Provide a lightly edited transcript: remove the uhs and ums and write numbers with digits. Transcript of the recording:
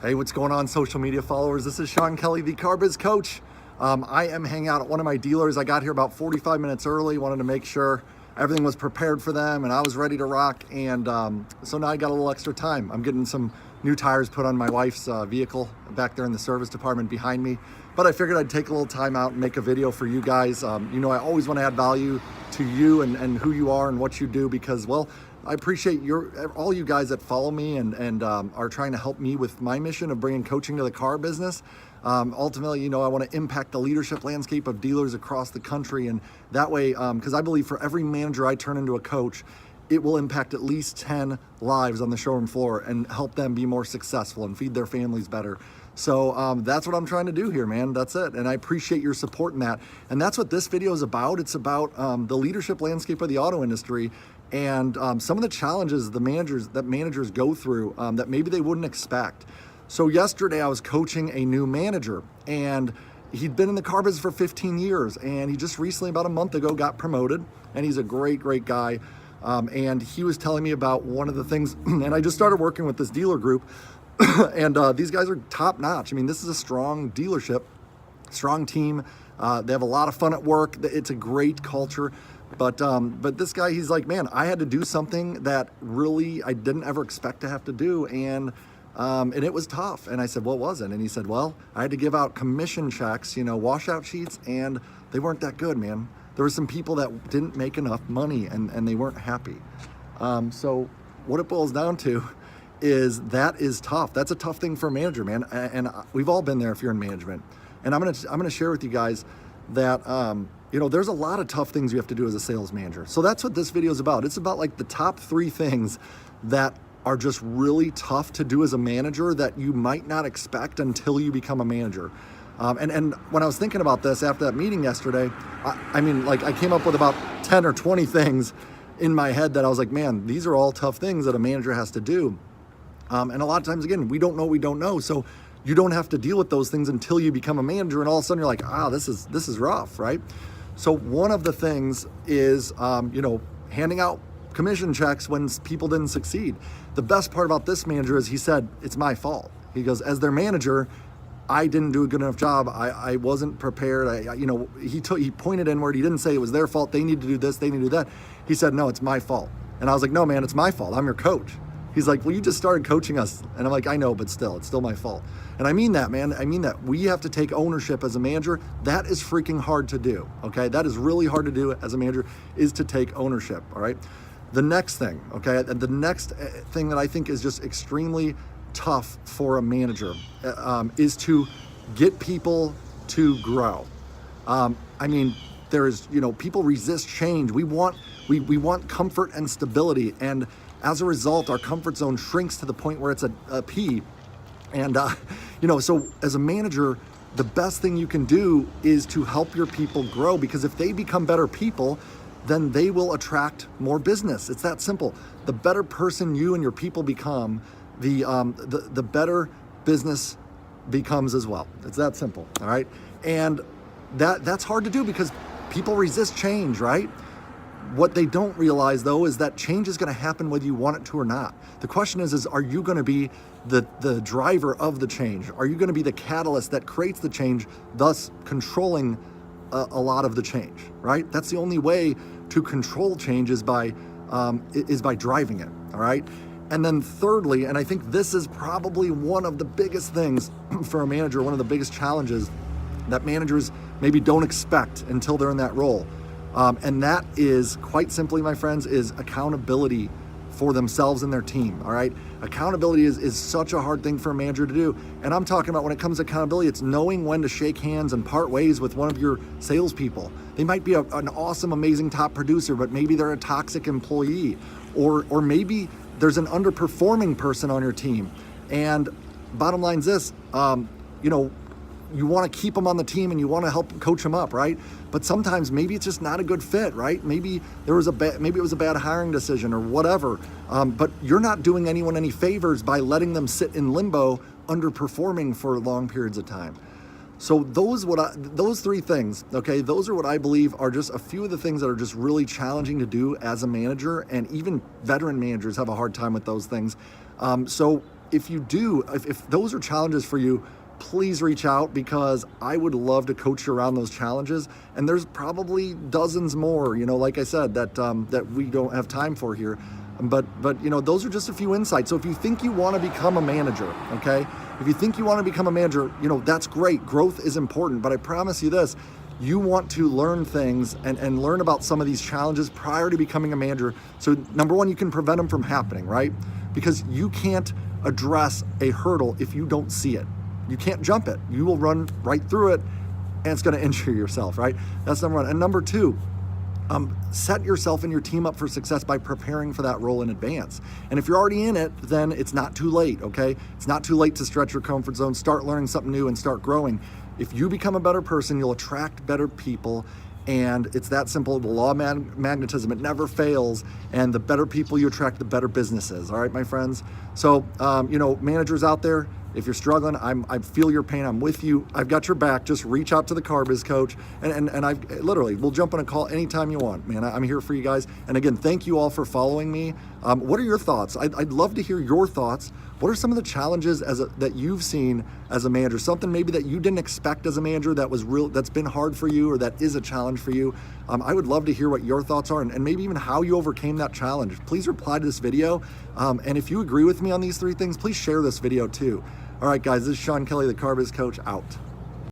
Hey, what's going on, social media followers? This is Sean Kelley, the Car Biz Coach. I am hanging out at one of my dealers. I got here about 45 minutes early, wanted to make sure everything was prepared for them and I was ready to rock. And so now I got a little extra time. I'm getting some new tires put on my wife's vehicle back there in the service department behind me. But I figured I'd take a little time out and make a video for you guys. I always want to add value to you and who you are and what you do because, well, I appreciate all you guys that follow me and are trying to help me with my mission of bringing coaching to the car business. Ultimately, I want to impact the leadership landscape of dealers across the country. And that way, because I believe for every manager I turn into a coach, it will impact at least 10 lives on the showroom floor and help them be more successful and feed their families better. So that's what I'm trying to do here, man. That's it. And I appreciate your support in that. And that's what this video is about. It's about the leadership landscape of the auto industry and some of the challenges that managers go through that maybe they wouldn't expect. So yesterday I was coaching a new manager and he'd been in the car business for 15 years and he just recently, about a month ago, got promoted, and he's a great guy. And he was telling me about one of the things, and I just started working with this dealer group and these guys are top notch. I mean, this is a strong dealership, strong team. They have a lot of fun at work. It's a great culture. But this guy, he's like, man, I had to do something that really I didn't ever expect to have to do. And it was tough. And I said, what was it? And he said, well, I had to give out commission checks, washout sheets, and they weren't that good, man. There were some people that didn't make enough money and they weren't happy. So what it boils down to is that is tough. That's a tough thing for a manager, man. And we've all been there if you're in management. And I'm gonna share with you guys that there's a lot of tough things you have to do as a sales manager. So that's what this video is about. It's about like the top 3 things that are just really tough to do as a manager that you might not expect until you become a manager. And when I was thinking about this after that meeting yesterday, I came up with about 10 or 20 things in my head that I was like, man, these are all tough things that a manager has to do. And a lot of times, again, we don't know what we don't know. So you don't have to deal with those things until you become a manager. And all of a sudden you're like, this is rough, right? So one of the things is, handing out commission checks when people didn't succeed. The best part about this manager is he said, it's my fault. He goes, as their manager, I didn't do a good enough job. I wasn't prepared. He pointed inward. He didn't say it was their fault. They need to do this. They need to do that. He said, no, it's my fault. And I was like, no, man, it's my fault. I'm your coach. He's like, well, you just started coaching us. And I'm like, I know, but it's still my fault. And I mean that, man. I mean that we have to take ownership as a manager. That is freaking hard to do, okay? That is really hard to do as a manager, is to take ownership, all right? The next thing, okay? The next thing that I think is just extremely tough for a manager is to get people to grow. People resist change. We want comfort and stability, and as a result, our comfort zone shrinks to the point where it's a P. And so as a manager, the best thing you can do is to help your people grow, because if they become better people, then they will attract more business. It's that simple. The better person you and your people become, the better business becomes as well. It's that simple, all right? And that's hard to do because people resist change, right? What they don't realize, though, is that change is going to happen whether you want it to or not. The question is are you going to be the driver of the change? Are you going to be the catalyst that creates the change, thus controlling a lot of the change, right? That's the only way to control change is by driving it, all right? And then thirdly, and I think this is probably one of the biggest things for a manager, one of the biggest challenges that managers maybe don't expect until they're in that role. And that is, quite simply, my friends, is accountability for themselves and their team, all right? Accountability is such a hard thing for a manager to do. And I'm talking about when it comes to accountability, it's knowing when to shake hands and part ways with one of your salespeople. They might be an awesome, amazing top producer, but maybe they're a toxic employee. Or maybe there's an underperforming person on your team. And bottom line is this, you want to keep them on the team and you want to help coach them up, right? But sometimes maybe it's just not a good fit, right? Maybe it was a bad hiring decision or whatever. But you're not doing anyone any favors by letting them sit in limbo, underperforming for long periods of time. So those 3 things, okay, those are what I believe are just a few of the things that are just really challenging to do as a manager, and even veteran managers have a hard time with those things. So if you do, if those are challenges for you, please reach out, because I would love to coach you around those challenges. And there's probably dozens more, like I said, that we don't have time for here. But those are just a few insights. So if you think you want to become a manager, okay? If you think you want to become a manager, that's great. Growth is important, but I promise you this, you want to learn things and learn about some of these challenges prior to becoming a manager. So number one, you can prevent them from happening, right? Because you can't address a hurdle if you don't see it. You can't jump it. You will run right through it, and it's going to injure yourself, right? That's number one. And number two, set yourself and your team up for success by preparing for that role in advance. And if you're already in it, then it's not too late, okay? It's not too late to stretch your comfort zone, start learning something new, and start growing. If you become a better person, you'll attract better people. And it's that simple. The law of magnetism, it never fails. And the better people you attract, the better businesses. All right, my friends? So, managers out there, if you're struggling, I feel your pain. I'm with you. I've got your back. Just reach out to the Car Biz Coach. And we'll jump on a call anytime you want, man. I'm here for you guys. And again, thank you all for following me. What are your thoughts? I'd love to hear your thoughts. What are some of the challenges that you've seen as a manager? Something maybe that you didn't expect as a manager that's been hard for you, or that is a challenge for you. I would love to hear what your thoughts are, and maybe even how you overcame that challenge. Please reply to this video. And if you agree with me on these 3 things, please share this video too. All right, guys, this is Sean Kelley, the Car Biz Coach, out.